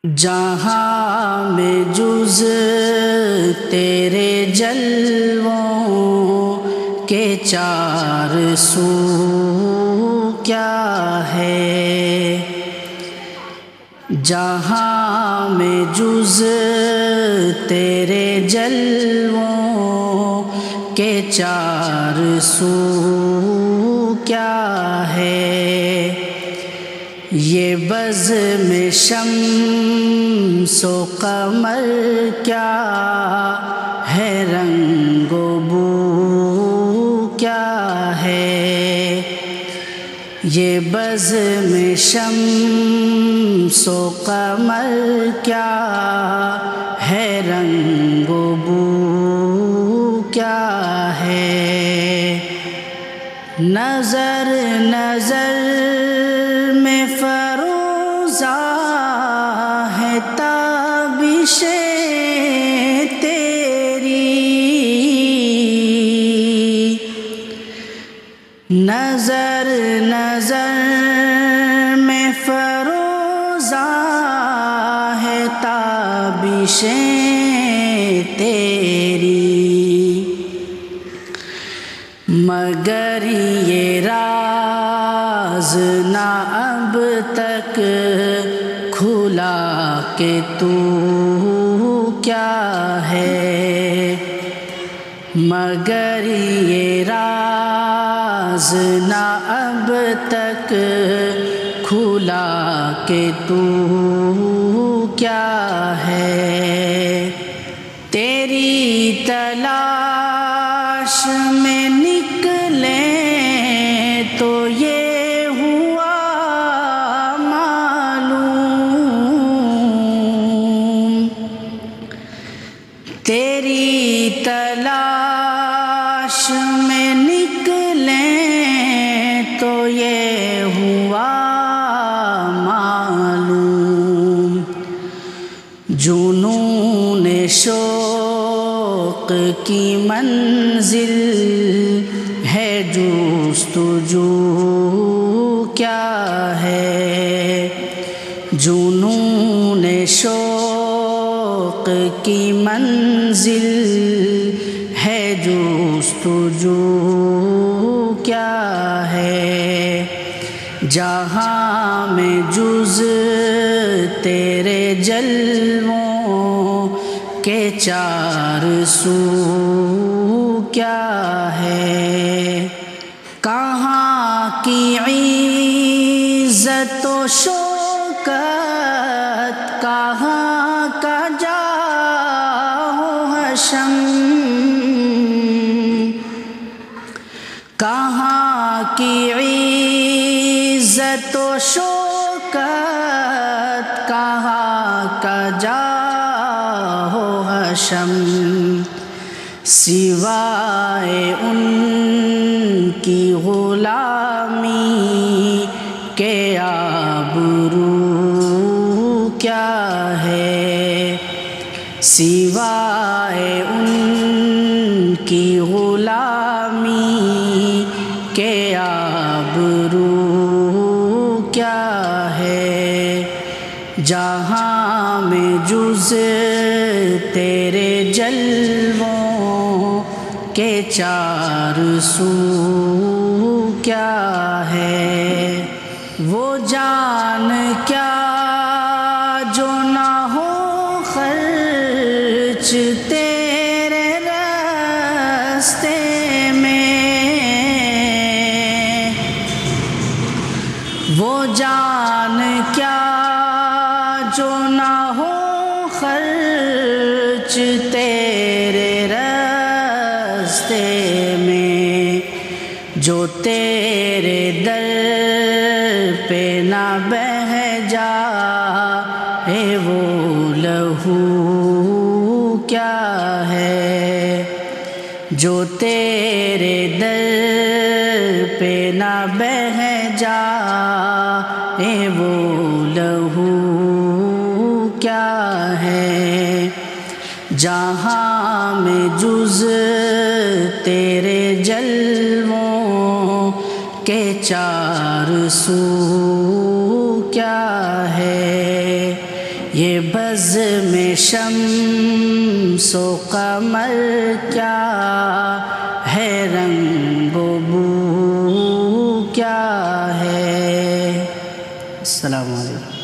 جہاں میں جز تیرے جلووں کے چار سو کیا ہے، جہاں میں جز تیرے جلووں کے چار سو کیا ہے، یہ بزم شمس و قمر کیا ہے، رنگ و بو کیا ہے، یہ بزم شمس و قمر کیا ہے، رنگ و بو کیا ہے، نظر نظر میں فروزہ ہے تابشیں تیری، نظر نظر میں فروزہ ہے تابشیں تیری، مگر یہ راز نہ اب تک کھلا کہ تو کیا ہے، مگر یہ راز نہ اب تک کھلا کہ تو کیا ہے، تیری تلاش میں نکلے تو یہ ہوا معلوم، تیری تلاش میں نکلے تو یہ ہوا معلوم، جنون شوق کی منزل ہے جستجو کیا ہے، جنون شوق کی منزل ہے جستجو کیا ہے، جہاں میں جز تیرے جلووں کے چار سو کیا ہے، کہاں کی عزت و شوکت، کہاں کا جاہ و حشم، کہاں کی عزت و شوکت، کہاں کا جاہ و حشم، سوائے ان کی غلامی کے آبرو کیا ہے، سوائے ان کی غلامی کے آبرو کیا ہے، جہاں میں جز تیرے جلووں کے چار سو کیا ہے، وہ جان کیا جو نہ ہو خرچ تیرے راستے میں، وہ جان کیا جو نہ ہو خرچ تیرے راستے میں، جو تیرے در پہ نہ بہہ جائے وہ لہو کیا ہے، جو تیرے در پہ نہ بہہ جائے وہ لہو کیا ہے، جہاں میں جز تیرے جلووں کے چار سو کیا ہے، یہ بز میں شمس و قمر کیا ہے، رنگ و بو کیا ہے۔ السلام علیکم۔